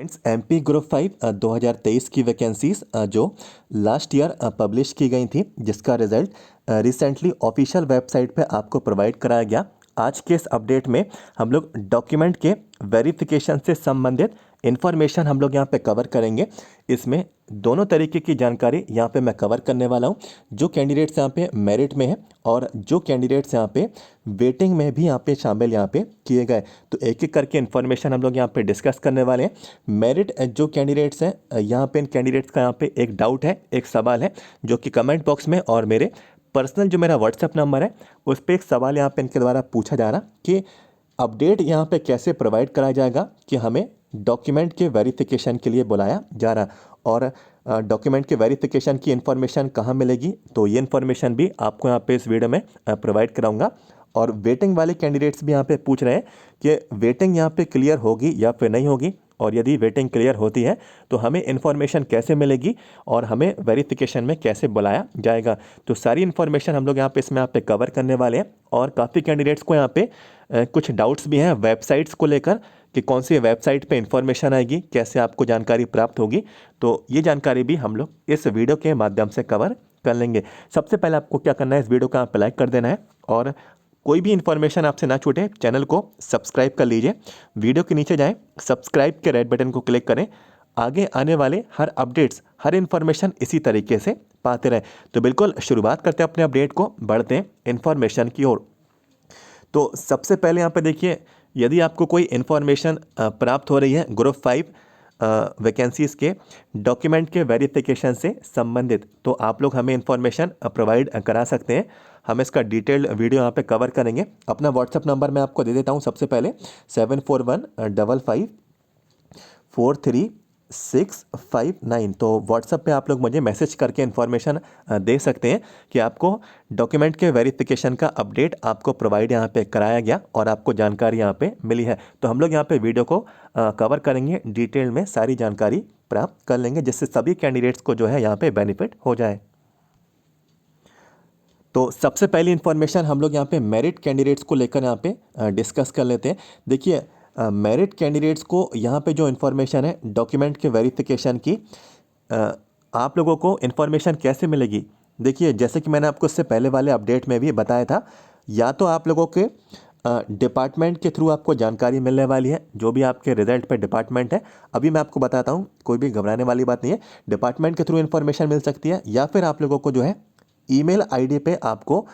Friends MP group 5 2023 की vacancies जो last year publish की गई थी, जिसका रिजल्ट रिसेंटली ऑफिशियल वेबसाइट पे आपको प्रोवाइड कराया गया। आज के इस अपडेट में हम लोग डॉक्यूमेंट के वेरिफिकेशन से संबंधित इन्फॉर्मेशन हम लोग यहाँ पे कवर करेंगे। इसमें दोनों तरीके की जानकारी यहाँ पे मैं कवर करने वाला हूँ। जो कैंडिडेट्स यहाँ पे मेरिट में है और जो कैंडिडेट्स यहाँ पे वेटिंग में भी यहाँ पे शामिल यहाँ पे किए गए, तो एक एक करके इन्फॉर्मेशन हम लोग यहाँ पे डिस्कस करने वाले हैं। मेरिट जो कैंडिडेट्स हैं, यहाँ पे इन कैंडिडेट्स का यहाँ पे एक डाउट है, एक सवाल है, जो कि कमेंट बॉक्स में और मेरे पर्सनल जो मेरा व्हाट्सएप नंबर है उस पर एक सवाल यहाँ पे इनके द्वारा पूछा जा रहा कि अपडेट यहाँ पे कैसे प्रोवाइड कराया जाएगा कि हमें डॉक्यूमेंट के वेरिफिकेशन के लिए बुलाया जा रहा, और डॉक्यूमेंट के वेरिफिकेशन की इन्फॉर्मेशन कहाँ मिलेगी। तो ये इन्फॉर्मेशन भी आपको यहाँ पे इस वीडियो में प्रोवाइड कराऊंगा। और वेटिंग वाले कैंडिडेट्स भी यहाँ पे पूछ रहे हैं कि वेटिंग यहाँ पे क्लियर होगी या फिर नहीं होगी, और यदि वेटिंग क्लियर होती है तो हमें इन्फॉर्मेशन कैसे मिलेगी और हमें वेरिफिकेशन में कैसे बुलाया जाएगा। तो सारी इन्फॉर्मेशन हम लोग यहाँ पे इसमें यहाँ पे कवर करने वाले हैं। और काफ़ी कैंडिडेट्स को यहाँ पे कुछ डाउट्स भी हैं वेबसाइट्स को लेकर कि कौन सी वेबसाइट पे इन्फॉर्मेशन आएगी, कैसे आपको जानकारी प्राप्त होगी। तो ये जानकारी भी हम लोग इस वीडियो के माध्यम से कवर कर लेंगे। सबसे पहले आपको क्या करना है, इस वीडियो को आप लाइक कर देना है, और कोई भी इन्फॉर्मेशन आपसे ना छूटे चैनल को सब्सक्राइब कर लीजिए। वीडियो के नीचे जाएं, सब्सक्राइब के रेड बटन को क्लिक करें, आगे आने वाले हर अपडेट्स, हर इन्फॉर्मेशन इसी तरीके से पाते रहें। तो बिल्कुल शुरुआत करते हैं अपने अपडेट को, बढ़ते हैं इन्फॉर्मेशन की ओर। तो सबसे पहले यहाँ पे देखिए, यदि आपको कोई इन्फॉर्मेशन प्राप्त हो रही है ग्रुप 5 वैकेंसीज़ के डॉक्यूमेंट के वेरिफिकेशन से संबंधित, तो आप लोग हमें इन्फॉर्मेशन प्रोवाइड करा सकते हैं। हम इसका डिटेल्ड वीडियो यहाँ पे कवर करेंगे। अपना व्हाट्सएप नंबर मैं आपको दे देता हूँ। सबसे पहले 7415543659। तो व्हाट्सएप पे आप लोग मुझे मैसेज करके इन्फॉर्मेशन दे सकते हैं कि आपको डॉक्यूमेंट के वेरिफिकेशन का अपडेट आपको प्रोवाइड यहाँ पे कराया गया और आपको जानकारी यहाँ पे मिली है। तो हम लोग यहाँ पे वीडियो को कवर करेंगे, डिटेल में सारी जानकारी प्राप्त कर लेंगे, जिससे सभी कैंडिडेट्स को जो है यहाँ पे बेनिफिट हो जाए। तो सबसे पहली इन्फॉर्मेशन हम लोग यहाँ पे मेरिट कैंडिडेट्स को लेकर यहाँ पे डिस्कस कर लेते हैं। देखिए, मेरिट कैंडिडेट्स को यहाँ पे जो इन्फॉर्मेशन है डॉक्यूमेंट के वेरिफिकेशन की, आप लोगों को इन्फॉर्मेशन कैसे मिलेगी। देखिए, जैसे कि मैंने आपको इससे पहले वाले अपडेट में भी बताया था, या तो आप लोगों के डिपार्टमेंट के थ्रू आपको जानकारी मिलने वाली है, जो भी आपके रिजल्ट पे डिपार्टमेंट है। अभी मैं आपको बताता हूँ, कोई भी घबराने वाली बात नहीं है। डिपार्टमेंट के थ्रू इन्फॉर्मेशन मिल सकती है, या फिर आप लोगों को जो है ईमेल आईडी पे आपको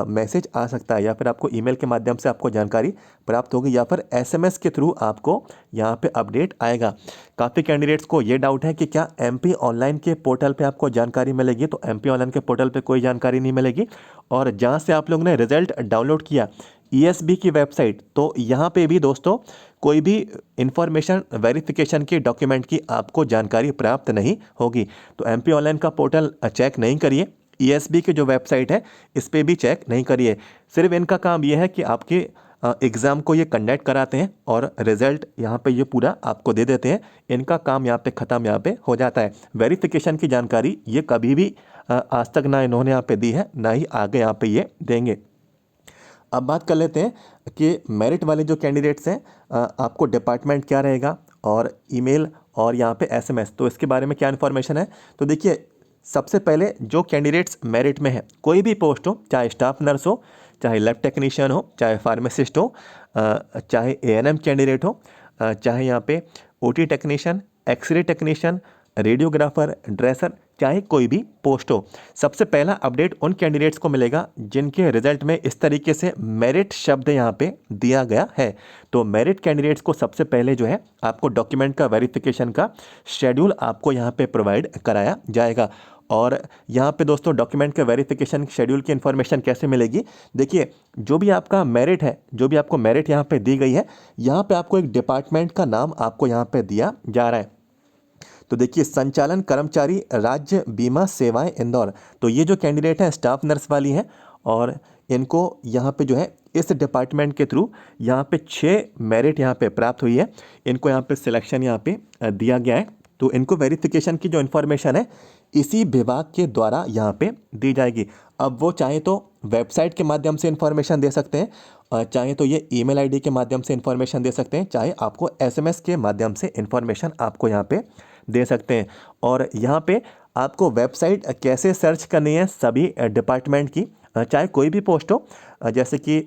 मैसेज आ सकता है, या फिर आपको ईमेल के माध्यम से आपको जानकारी प्राप्त होगी, या फिर एसएमएस के थ्रू आपको यहाँ पे अपडेट आएगा। काफ़ी कैंडिडेट्स को ये डाउट है कि क्या एमपी ऑनलाइन के पोर्टल पे आपको जानकारी मिलेगी। तो एमपी ऑनलाइन के पोर्टल पे कोई जानकारी नहीं मिलेगी। और जहाँ से आप लोगों ने रिजल्ट डाउनलोड किया, ईएसबी की वेबसाइट, तो यहाँ पे भी दोस्तों कोई भी इंफॉर्मेशन वेरिफिकेशन की डॉक्यूमेंट की आपको जानकारी प्राप्त नहीं होगी। तो एमपी ऑनलाइन का पोर्टल चेक नहीं करिए, ईएसबी की जो वेबसाइट है इस पर भी चेक नहीं करिए। सिर्फ इनका काम यह है कि आपके एग्ज़ाम को ये कंडक्ट कराते हैं और रिज़ल्ट यहाँ पे ये पूरा आपको दे देते हैं। इनका काम यहाँ पे ख़त्म यहाँ पे हो जाता है। वेरिफिकेशन की जानकारी ये कभी भी आज तक ना इन्होंने यहाँ पे दी है, ना ही आगे यहाँ पे ये देंगे। अब बात कर लेते हैं कि मेरिट वाले जो कैंडिडेट्स हैं, आपको डिपार्टमेंट क्या रहेगा और ईमेल और यहाँ पे एसएमएस, तो इसके बारे में क्या इन्फॉर्मेशन है। तो देखिए, सबसे पहले जो कैंडिडेट्स मेरिट में है, कोई भी पोस्ट हो, चाहे स्टाफ नर्स हो, चाहे लैब टेक्नीशियन हो, चाहे फार्मासिस्ट हो, चाहे एएनएम कैंडिडेट हो, चाहे यहाँ पे OT technician, X ray technician, radiographer, dresser, चाहे कोई भी पोस्ट हो, सबसे पहला अपडेट उन कैंडिडेट्स को मिलेगा जिनके रिजल्ट में इस तरीके से मेरिट शब्द यहाँ पे दिया गया है। तो मेरिट कैंडिडेट्स को सबसे पहले जो है आपको डॉक्यूमेंट का वेरिफिकेशन का शेड्यूल आपको यहाँ पे प्रोवाइड कराया जाएगा। और यहाँ पे दोस्तों डॉक्यूमेंट के वेरिफिकेशन शेड्यूल की इन्फॉर्मेशन कैसे मिलेगी। देखिए, जो भी आपका मेरिट है, जो भी आपको मेरिट यहाँ पे दी गई है, यहाँ पे आपको एक डिपार्टमेंट का नाम आपको यहाँ पे दिया जा रहा है। तो देखिए, संचालन कर्मचारी राज्य बीमा सेवाएं इंदौर। तो ये जो कैंडिडेट हैं स्टाफ नर्स वाली हैं, और इनको यहाँ पे जो है इस डिपार्टमेंट के थ्रू यहाँ पे 6 मेरिट यहाँ पे प्राप्त हुई है। इनको यहाँ पे सिलेक्शन यहाँ पे दिया गया है। तो इनको वेरिफिकेशन की जो इन्फॉर्मेशन है इसी विभाग के द्वारा यहाँ पे दी जाएगी। अब वो चाहे तो वेबसाइट के माध्यम से इन्फॉर्मेशन दे सकते हैं, चाहे तो ये ईमेल आईडी के माध्यम से इन्फॉर्मेशन दे सकते हैं, चाहे आपको एसएमएस के माध्यम से इन्फॉर्मेशन आपको यहाँ पे दे सकते हैं। और यहाँ पे आपको वेबसाइट कैसे सर्च करनी है सभी डिपार्टमेंट की, चाहे कोई भी पोस्ट हो, जैसे कि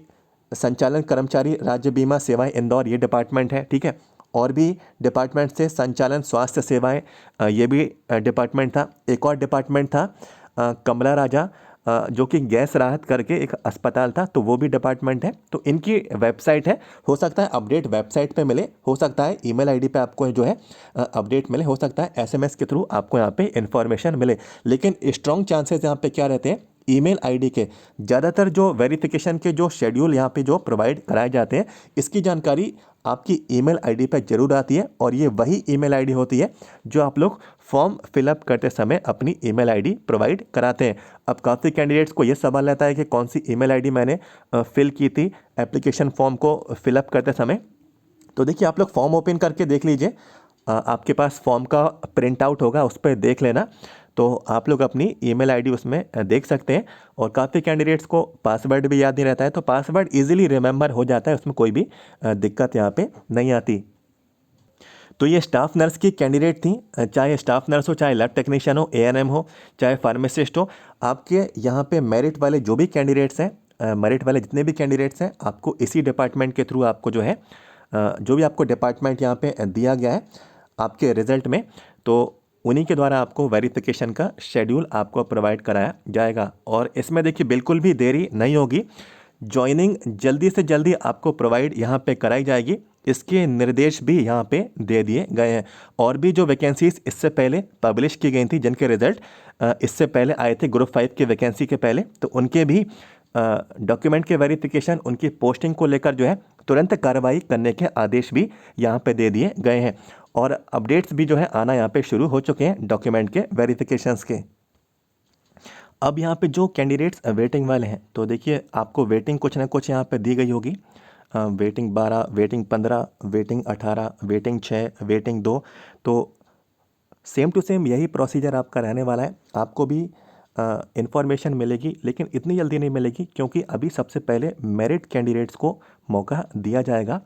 संचालन कर्मचारी राज्य बीमा सेवाएं इंदौर, ये डिपार्टमेंट है, ठीक है। और भी डिपार्टमेंट से संचालन स्वास्थ्य सेवाएं, ये भी डिपार्टमेंट था। एक और डिपार्टमेंट था कमला राजा, जो कि गैस राहत करके एक अस्पताल था, तो वो भी डिपार्टमेंट है। तो इनकी वेबसाइट है, हो सकता है अपडेट वेबसाइट पे मिले, हो सकता है ईमेल आईडी पे आपको जो है अपडेट मिले, हो सकता है एसएमएस के थ्रू आपको यहाँ पे इन्फॉर्मेशन मिले। लेकिन स्ट्रॉन्ग चांसेस यहाँ पे क्या रहते हैं, ईमेल आईडी के। ज़्यादातर जो वेरिफिकेशन के जो शेड्यूल यहाँ पे जो प्रोवाइड कराए जाते हैं, इसकी जानकारी आपकी ईमेल आईडी पर जरूर आती है, और ये वही ईमेल आईडी होती है जो आप लोग फॉर्म फिलअप करते समय अपनी ईमेल आईडी प्रोवाइड कराते हैं। अब काफ़ी कैंडिडेट्स को ये सवाल रहता है कि कौन सी ईमेल आईडी मैंने फिल की थी एप्लीकेशन फॉर्म को फिलअप करते समय। तो देखिए, आप लोग फॉर्म ओपन करके देख लीजिए, आपके पास फॉर्म का प्रिंट आउट होगा, उस पर देख लेना, तो आप लोग अपनी ईमेल आईडी उसमें देख सकते हैं। और काफ़ी कैंडिडेट्स को पासवर्ड भी याद नहीं रहता है, तो पासवर्ड इजीली रिमेंबर हो जाता है, उसमें कोई भी दिक्कत यहाँ पे नहीं आती। तो ये स्टाफ नर्स की कैंडिडेट थी, चाहे स्टाफ नर्स हो, चाहे लैब टेक्नीशियन हो, एएनएम हो, चाहे फार्मासिस्ट हो। आपके यहाँ पे मेरिट वाले जो भी कैंडिडेट्स हैं, मेरिट वाले जितने भी कैंडिडेट्स हैं, आपको इसी डिपार्टमेंट के थ्रू आपको जो है जो भी आपको डिपार्टमेंट यहाँ पे दिया गया है आपके रिजल्ट में, तो उन्हीं के द्वारा आपको वेरिफिकेशन का शेड्यूल आपको प्रोवाइड कराया जाएगा। और इसमें देखिए बिल्कुल भी देरी नहीं होगी, ज्वाइनिंग जल्दी से जल्दी आपको प्रोवाइड यहाँ पे कराई जाएगी। इसके निर्देश भी यहाँ पे दे दिए गए हैं। और भी जो वैकेंसीज इससे पहले पब्लिश की गई थी, जिनके रिजल्ट इससे पहले आए थे ग्रुप 5 की वैकेंसी के पहले, तो उनके भी डॉक्यूमेंट के वेरिफिकेशन, उनकी पोस्टिंग को लेकर जो है तुरंत कार्रवाई करने के आदेश भी यहाँ पे दे दिए गए हैं। और अपडेट्स भी जो है आना यहाँ पे शुरू हो चुके हैं डॉक्यूमेंट के वेरिफिकेशंस के। अब यहाँ पे जो कैंडिडेट्स वेटिंग वाले हैं, तो देखिए आपको वेटिंग कुछ ना कुछ यहाँ पे दी गई होगी, waiting 12, waiting 15, waiting 18, waiting 6, waiting 2। तो सेम टू सेम यही प्रोसीजर आपका रहने वाला है। आपको भी इन्फॉर्मेशन मिलेगी, लेकिन इतनी जल्दी नहीं मिलेगी, क्योंकि अभी सबसे पहले मेरिट कैंडिडेट्स को मौका दिया जाएगा,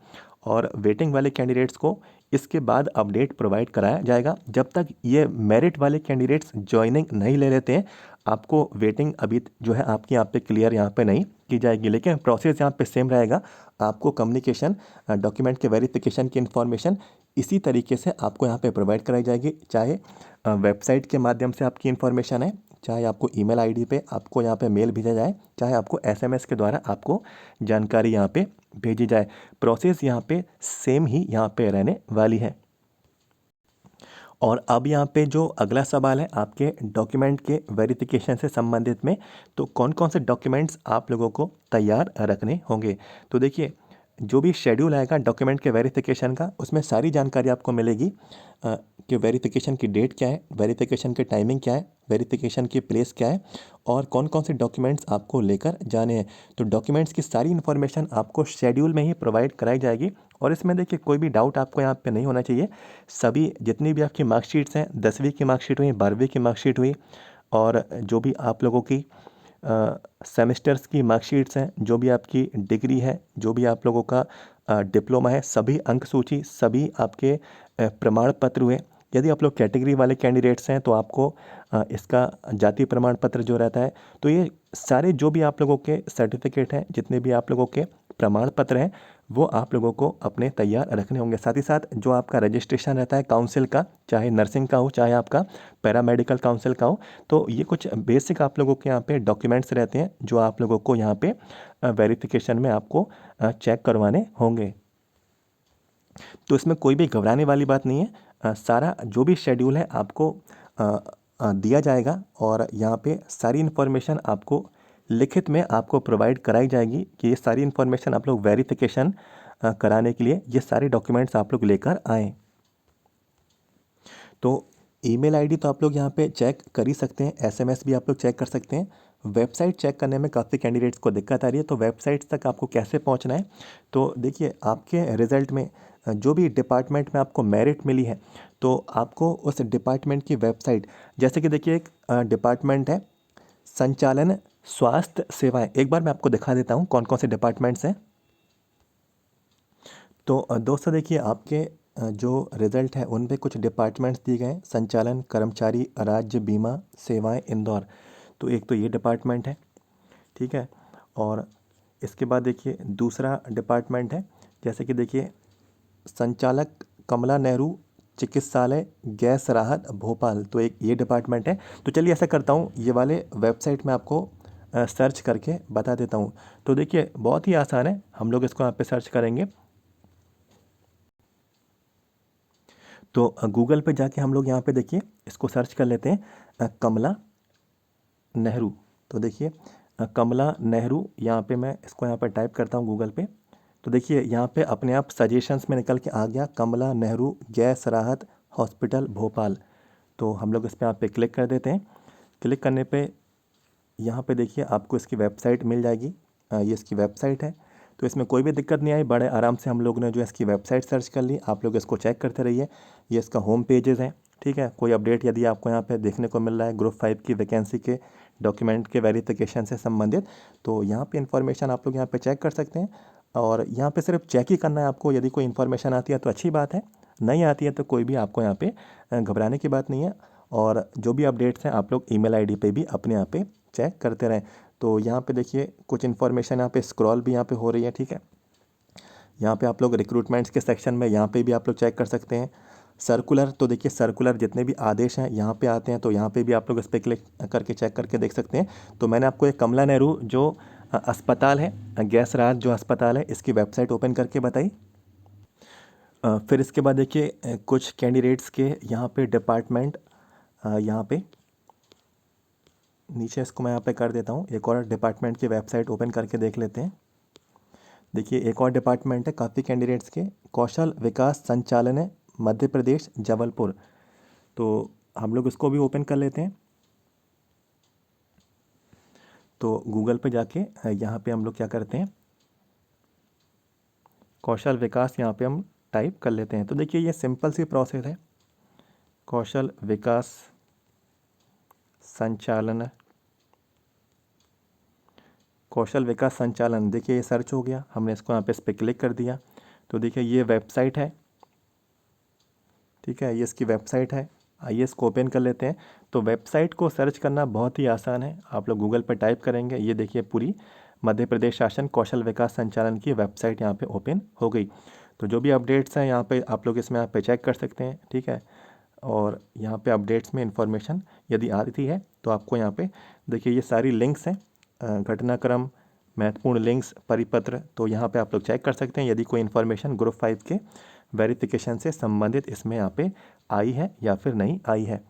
और वेटिंग वाले कैंडिडेट्स को इसके बाद अपडेट प्रोवाइड कराया जाएगा। जब तक ये मेरिट वाले कैंडिडेट्स ज्वाइनिंग नहीं ले लेते हैं, आपको वेटिंग अभी जो है आपकी यहाँ पे क्लियर यहाँ पे नहीं की जाएगी। लेकिन प्रोसेस यहाँ पे सेम रहेगा, आपको कम्युनिकेशन, डॉक्यूमेंट के वेरिफिकेशन की इन्फॉर्मेशन इसी तरीके से आपको यहाँ पे प्रोवाइड कराई जाएगी, चाहे वेबसाइट के माध्यम से आपकी इन्फॉर्मेशन है, चाहे आपको ईमेल आईडी पे आपको यहाँ पे मेल भेजा जाए, चाहे आपको एसएमएस के द्वारा आपको जानकारी यहाँ पे भेजी जाए। प्रोसेस यहाँ पे सेम ही यहाँ पे रहने वाली है। और अब यहाँ पे जो अगला सवाल है आपके डॉक्यूमेंट के वेरिफिकेशन से संबंधित में, तो कौन कौन से डॉक्यूमेंट्स आप लोगों को तैयार रखने होंगे। तो देखिए, जो भी शेड्यूल आएगा डॉक्यूमेंट के वेरिफिकेशन का, उसमें सारी जानकारी आपको मिलेगी कि वेरिफिकेशन की डेट क्या है, वेरिफिकेशन की टाइमिंग क्या है, वेरिफिकेशन की प्लेस क्या है, और कौन कौन से डॉक्यूमेंट्स आपको लेकर जाने हैं। तो डॉक्यूमेंट्स की सारी इन्फॉर्मेशन आपको शेड्यूल में ही प्रोवाइड कराई जाएगी। और इसमें देखिए कोई भी डाउट आपको यहाँ पे नहीं होना चाहिए। सभी जितनी भी आपकी मार्कशीट्स हैं, 10वीं की मार्कशीट हुई, 12वीं की मार्कशीट हुई, और जो भी आप लोगों की सेमेस्टर्स की मार्कशीट्स हैं, जो भी आपकी डिग्री है, जो भी आप लोगों का डिप्लोमा है, सभी अंक सूची, सभी आपके प्रमाण पत्र हुए। यदि आप लोग कैटेगरी वाले कैंडिडेट्स हैं, तो आपको इसका जाति प्रमाण पत्र जो रहता है, तो ये सारे जो भी आप लोगों के सर्टिफिकेट हैं, जितने भी आप लोगों के प्रमाण पत्र हैं, वो आप लोगों को अपने तैयार रखने होंगे। साथ ही साथ जो आपका रजिस्ट्रेशन रहता है काउंसिल का, चाहे नर्सिंग का हो, चाहे आपका पैरामेडिकल काउंसिल का हो, तो ये कुछ बेसिक आप लोगों के यहाँ पे डॉक्यूमेंट्स रहते हैं, जो आप लोगों को यहाँ पे वेरिफिकेशन में आपको चेक करवाने होंगे। तो इसमें कोई भी घबराने वाली बात नहीं है। सारा जो भी शेड्यूल है आपको दिया जाएगा, और यहाँ पे सारी इन्फॉर्मेशन आपको लिखित में आपको प्रोवाइड कराई जाएगी कि ये सारी इन्फॉर्मेशन आप लोग वेरिफिकेशन कराने के लिए ये सारे डॉक्यूमेंट्स आप लोग लेकर आएँ। तो ईमेल आईडी तो आप लोग यहाँ पे चेक कर ही सकते हैं, एसएमएस भी आप लोग चेक कर सकते हैं। वेबसाइट चेक करने में काफ़ी कैंडिडेट्स को दिक्कत आ रही है, तो वेबसाइट तक आपको कैसे पहुँचना है। तो देखिए, आपके रिज़ल्ट में जो भी डिपार्टमेंट में आपको मेरिट मिली है, तो आपको उस डिपार्टमेंट की वेबसाइट, जैसे कि देखिए एक डिपार्टमेंट है संचालन स्वास्थ्य सेवाएं, एक बार मैं आपको दिखा देता हूँ कौन कौन से डिपार्टमेंट्स हैं। तो दोस्तों देखिए, आपके जो रिज़ल्ट है उन पे कुछ डिपार्टमेंट्स दिए गए हैं। संचालन कर्मचारी राज्य बीमा सेवाएं इंदौर, तो एक तो ये डिपार्टमेंट है, ठीक है। और इसके बाद देखिए दूसरा डिपार्टमेंट है, जैसे कि देखिए संचालक कमला नेहरू चिकित्सालय गैस राहत भोपाल, तो एक ये डिपार्टमेंट है। तो चलिए ऐसा करता हूँ, ये वाले वेबसाइट में आपको सर्च करके बता देता हूँ। तो देखिए बहुत ही आसान है, हम लोग इसको यहाँ पे सर्च करेंगे। तो गूगल पे जाके हम लोग यहाँ पे देखिए इसको सर्च कर लेते हैं, कमला नेहरू। तो देखिए कमला नेहरू, यहाँ पे मैं इसको यहाँ पर टाइप करता हूँ गूगल पे। तो देखिए यहाँ पे अपने आप सजेशंस में निकल के आ गया, कमला नेहरू गैस राहत हॉस्पिटल भोपाल। तो हम लोग इस पर यहाँ पे क्लिक कर देते हैं। क्लिक करने पे यहाँ पे देखिए आपको इसकी वेबसाइट मिल जाएगी। ये इसकी वेबसाइट है। तो इसमें कोई भी दिक्कत नहीं आई, बड़े आराम से हम लोग ने जो है इसकी वेबसाइट सर्च कर ली। आप लोग इसको चेक करते रहिए, ये इसका होम पेजेस है, ठीक है। कोई अपडेट यदि आपको यहाँ पे देखने को मिल रहा है ग्रुप 5 की वैकेंसी के डॉक्यूमेंट के वेरिफिकेशन से संबंधित, तो यहाँ पे इन्फॉर्मेशन आप लोग यहाँ पे चेक कर सकते हैं। और यहाँ पे सिर्फ चेक ही करना है आपको, यदि कोई इन्फॉर्मेशन आती है तो अच्छी बात है, नहीं आती है तो कोई भी आपको यहाँ पे घबराने की बात नहीं है। और जो भी अपडेट्स हैं आप लोग ईमेल आईडी पे भी अपने यहाँ पे चेक करते रहें। तो यहाँ पे देखिए कुछ इन्फॉर्मेशन यहाँ पे स्क्रॉल भी यहाँ पे हो रही है, ठीक है। यहाँ पे आप लोग रिक्रूटमेंट्स के सेक्शन में यहाँ पे भी आप लोग चेक कर सकते हैं। सर्कुलर, तो देखिए सर्कुलर जितने भी आदेश हैं यहाँ पे आते हैं, तो यहाँ पे भी आप लोग इस पर क्लिक करके चेक करके देख सकते हैं। तो मैंने आपको एक कमला नेहरू जो अस्पताल है, गैस राहत जो अस्पताल है, इसकी वेबसाइट ओपन करके बताई। फिर इसके बाद देखिए कुछ कैंडिडेट्स के यहाँ पे डिपार्टमेंट, यहाँ पे नीचे इसको मैं यहाँ पे कर देता हूँ। एक और डिपार्टमेंट की वेबसाइट ओपन करके देख लेते हैं। देखिए एक और डिपार्टमेंट है काफ़ी कैंडिडेट्स के, कौशल विकास संचालन है मध्य प्रदेश जबलपुर। तो हम लोग इसको भी ओपन कर लेते हैं। तो गूगल पे जाके यहाँ पे हम लोग क्या करते हैं, कौशल विकास यहाँ पे हम टाइप कर लेते हैं। तो देखिए ये सिंपल सी प्रोसेस है, कौशल विकास संचालन, कौशल विकास संचालन। देखिए ये सर्च हो गया, हमने इसको यहाँ पे इस पर क्लिक कर दिया। तो देखिए ये वेबसाइट है, ठीक है, ये इसकी वेबसाइट है। आइए इसको ओपन कर लेते हैं। तो वेबसाइट को सर्च करना बहुत ही आसान है, आप लोग गूगल पर टाइप करेंगे, ये देखिए पूरी मध्य प्रदेश शासन कौशल विकास संचालन की वेबसाइट यहाँ पे ओपन हो गई। तो जो भी अपडेट्स हैं यहाँ पे आप लोग इसमें यहाँ पे चेक कर सकते हैं, ठीक है। और यहाँ पे अपडेट्स में इंफॉर्मेशन यदि आती है तो आपको यहाँ पे देखिए ये सारी लिंक्स हैं, घटनाक्रम, महत्वपूर्ण लिंक्स, परिपत्र, तो यहाँ पे आप लोग चेक कर सकते हैं यदि कोई इन्फॉर्मेशन ग्रुप 5 के वेरिफिकेशन से संबंधित इसमें यहाँ पे आई है या फिर नहीं आई है।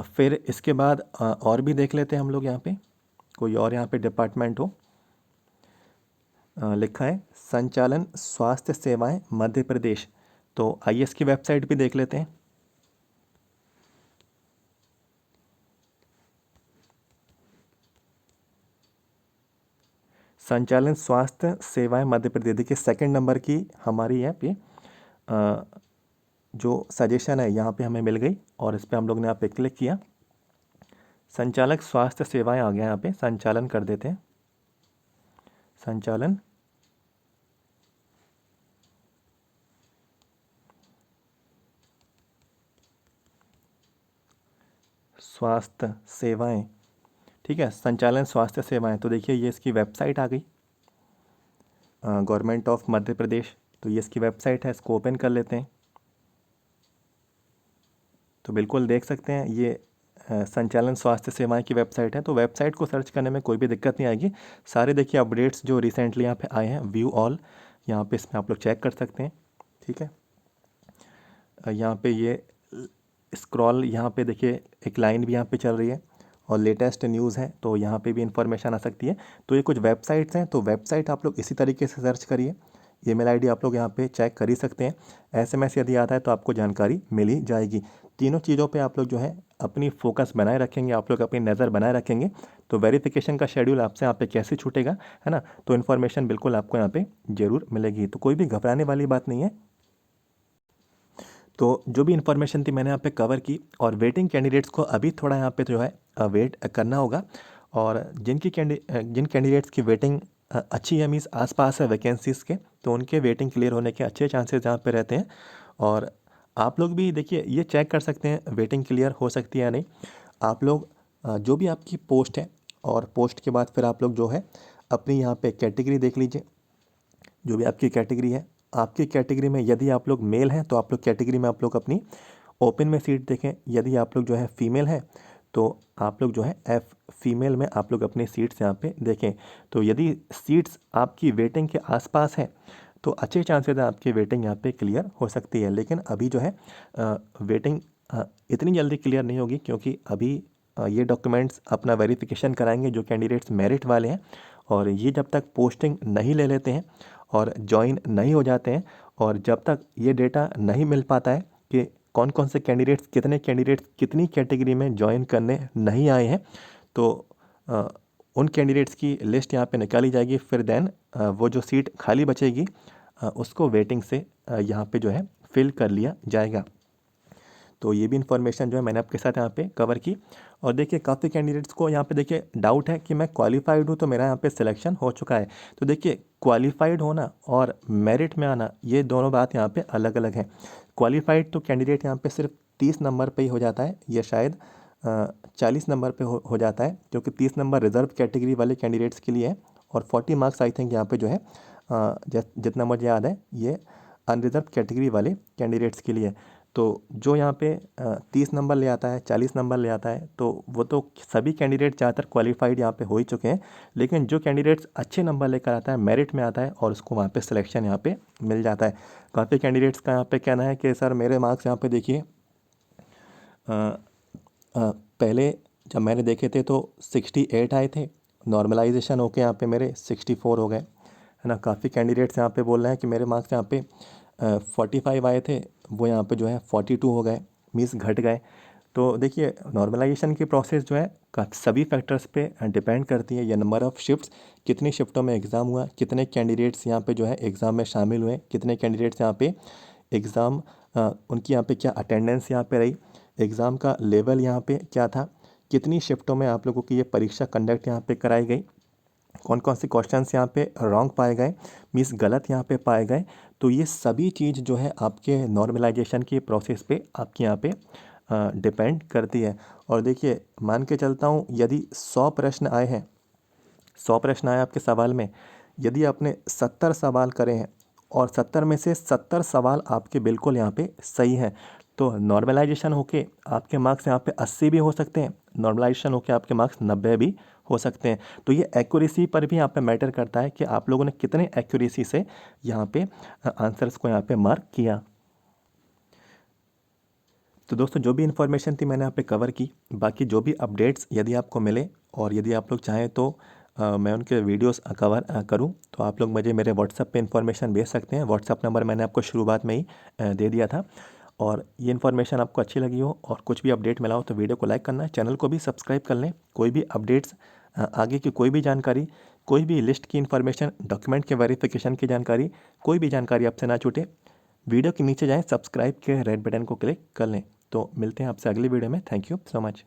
फिर इसके बाद और भी देख लेते हैं हम लोग, यहाँ पे कोई और यहाँ पे डिपार्टमेंट हो। लिखा है संचालन स्वास्थ्य सेवाएं मध्य प्रदेश, तो आइए इसकी वेबसाइट भी देख लेते हैं। संचालन स्वास्थ्य सेवाएं मध्य प्रदेश, देखिए सेकंड नंबर की हमारी है पे जो सजेशन है यहाँ पे हमें मिल गई, और इस पर हम लोग ने यहाँ पे क्लिक किया। संचालक स्वास्थ्य सेवाएं आ गया, यहाँ पे संचालन कर देते हैं, संचालन स्वास्थ्य सेवाएं, ठीक है, संचालन स्वास्थ्य सेवाएं। तो देखिए ये इसकी वेबसाइट आ गई, गवर्नमेंट ऑफ मध्य प्रदेश। तो ये इसकी वेबसाइट है, इसको ओपन कर लेते हैं। तो बिल्कुल देख सकते हैं ये संचालन स्वास्थ्य सेवाएं की वेबसाइट है। तो वेबसाइट को सर्च करने में कोई भी दिक्कत नहीं आएगी। सारे देखिए अपडेट्स जो रिसेंटली यहाँ पे आए हैं, व्यू ऑल, यहाँ पे इसमें आप लोग चेक कर सकते हैं, ठीक है। यहाँ पे ये स्क्रॉल, यहाँ पे देखिए एक लाइन भी यहाँ पे चल रही है, और लेटेस्ट न्यूज़ है, तो यहाँ पे भी इंफॉर्मेशन आ सकती है। तो ये कुछ वेबसाइट्स हैं, तो वेबसाइट आप लोग इसी तरीके से सर्च करिए। ईमेल आईडी आप लोग यहाँ पे चेक कर ही सकते हैं, एसएमएस यदि आता है तो आपको जानकारी मिल ही जाएगी। तीनों चीज़ों पे आप लोग जो है अपनी फोकस बनाए रखेंगे, आप लोग अपनी नज़र बनाए रखेंगे, तो वेरिफिकेशन का शेड्यूल आपसे यहाँ पे कैसे छूटेगा, है ना। तो इन्फॉर्मेशन बिल्कुल आपको यहाँ पे ज़रूर मिलेगी, तो कोई भी घबराने वाली बात नहीं है। तो जो भी इन्फॉर्मेशन थी मैंने यहाँ पे कवर की, और वेटिंग कैंडिडेट्स को अभी थोड़ा यहाँ पे जो है वेट करना होगा। और जिन कैंडिडेट्स की वेटिंग अच्छी है, मीन्स आसपास है वैकेंसीज़ के, तो उनके वेटिंग क्लियर होने के अच्छे चांसेस यहाँ पे रहते हैं। और आप लोग भी देखिए ये चेक कर सकते हैं वेटिंग क्लियर हो सकती है या नहीं। आप लोग जो भी आपकी पोस्ट है, और पोस्ट के बाद फिर आप लोग जो है अपनी यहाँ पे कैटेगरी देख लीजिए। जो भी आपकी कैटेगरी है, आपकी कैटेगरी में यदि आप लोग मेल हैं तो आप लोग कैटेगरी में आप लोग अपनी ओपन में सीट देखें। यदि आप लोग जो है फीमेल है तो आप लोग जो है एफ फीमेल में आप लोग अपनी सीट्स यहाँ पे देखें। तो यदि सीट्स आपकी वेटिंग के आसपास है तो अच्छे चांसेस है आपकी वेटिंग यहाँ पे क्लियर हो सकती है। लेकिन अभी जो है वेटिंग इतनी जल्दी क्लियर नहीं होगी, क्योंकि अभी ये डॉक्यूमेंट्स अपना वेरिफिकेशन कराएंगे जो कैंडिडेट्स मेरिट वाले हैं। और ये जब तक पोस्टिंग नहीं ले लेते हैं और ज्वाइन नहीं हो जाते हैं, और जब तक ये डेटा नहीं मिल पाता है कि कौन कौन से कैंडिडेट्स कितनी कैटेगरी में ज्वाइन करने नहीं आए हैं, तो उन कैंडिडेट्स की लिस्ट यहाँ पे निकाली जाएगी। फिर देन वो जो सीट खाली बचेगी उसको वेटिंग से यहाँ पे जो है फिल कर लिया जाएगा। तो ये भी इन्फॉर्मेशन जो है मैंने आपके साथ यहाँ पे कवर की। और देखिए काफ़ी कैंडिडेट्स को यहाँ पे देखिए डाउट है कि मैं क्वालिफाइड हूँ तो मेरा यहाँ पे सिलेक्शन हो चुका है। तो देखिए क्वालिफाइड होना और मेरिट में आना, ये दोनों बात यहाँ पे अलग अलग हैं। क्वालिफाइड तो कैंडिडेट यहाँ पे सिर्फ 30 नंबर पे ही हो जाता है, या शायद 40 नंबर पे हो जाता है, क्योंकि 30 नंबर रिजर्व कैटेगरी वाले कैंडिडेट्स के लिए है, और 40 मार्क्स आई थिंक यहाँ पे जो है जितना मुझे याद है ये अनरिजर्व कैटेगरी वाले कैंडिडेट्स के लिए। तो जो यहाँ पे 30 नंबर ले आता है, 40 नंबर ले आता है, तो वो तो सभी कैंडिडेट ज़्यादातर क्वालिफाइड यहाँ पे हो ही चुके हैं। लेकिन जो कैंडिडेट्स अच्छे नंबर लेकर आता है, मेरिट में आता है, और उसको वहाँ पे सिलेक्शन यहाँ पे मिल जाता है। काफ़ी कैंडिडेट्स का यहाँ पे कहना है कि सर मेरे मार्क्स यहाँ पे देखिए पहले जब मैंने देखे थे तो 68 आए थे, नॉर्मलाइजेशन होके यहाँ पे मेरे 64 हो गए, है ना। काफ़ी कैंडिडेट्स यहाँ पे बोल रहे हैं कि मेरे मार्क्स यहाँ पे 45 आए थे, वो यहाँ पे जो है 42 हो गए, मीन्स घट गए। तो देखिए नॉर्मलाइजेशन की प्रोसेस जो है सभी फैक्टर्स पे डिपेंड करती है। ये नंबर ऑफ़ शिफ्ट्स, कितनी शिफ्टों में एग्ज़ाम हुआ, कितने कैंडिडेट्स यहाँ पे जो है एग्ज़ाम में शामिल हुए, कितने कैंडिडेट्स यहाँ पे एग्ज़ाम उनकी यहाँ पे क्या अटेंडेंस यहाँ पे रही, एग्ज़ाम का लेवल यहाँ पे क्या था, कितनी शिफ्टों में आप लोगों की ये परीक्षा कंडक्ट यहाँ पे कराई गई, कौन कौन से क्वेश्चंस यहाँ पे रॉन्ग पाए गए, मीन्स गलत यहाँ पे पाए गए। तो ये सभी चीज़ जो है आपके नॉर्मलाइजेशन की प्रोसेस पे आपके यहाँ पे डिपेंड करती है। और देखिए मान के चलता हूँ यदि 100 प्रश्न आए हैं, 100 प्रश्न आए आपके सवाल में, यदि आपने 70 सवाल करे हैं और 70 में से 70 सवाल आपके बिल्कुल यहाँ पे सही हैं, तो नॉर्मलाइजेशन होके आपके मार्क्स यहाँ पे 80 भी हो सकते हैं, नॉर्मलाइजेशन होके आपके मार्क्स 90 भी हो सकते हैं। तो ये एक्यूरेसी पर भी यहाँ पे मैटर करता है कि आप लोगों ने कितने एक्यूरेसी से यहाँ पे आंसर्स को यहाँ पे मार्क किया। तो दोस्तों जो भी इन्फॉर्मेशन थी मैंने यहाँ पे कवर की। बाकी जो भी अपडेट्स यदि आपको मिले और यदि आप लोग चाहें तो मैं उनके वीडियोस कवर करूं, तो आप लोग मुझे मेरे व्हाट्सएप पे इन्फॉर्मेशन भेज सकते हैं। व्हाट्सएप नंबर मैंने आपको शुरुआत में ही दे दिया था। और ये इन्फॉर्मेशन आपको अच्छी लगी हो और कुछ भी अपडेट मिला हो तो वीडियो को लाइक करना, चैनल को भी सब्सक्राइब कर लें। कोई भी अपडेट्स आगे की कोई भी जानकारी, कोई भी लिस्ट की इन्फॉर्मेशन, डॉक्यूमेंट के वेरिफिकेशन की जानकारी, कोई भी जानकारी आपसे ना छूटे, वीडियो के नीचे जाएं, सब्सक्राइब के रेड बटन को क्लिक कर लें। तो मिलते हैं आपसे अगली वीडियो में। Thank you so much.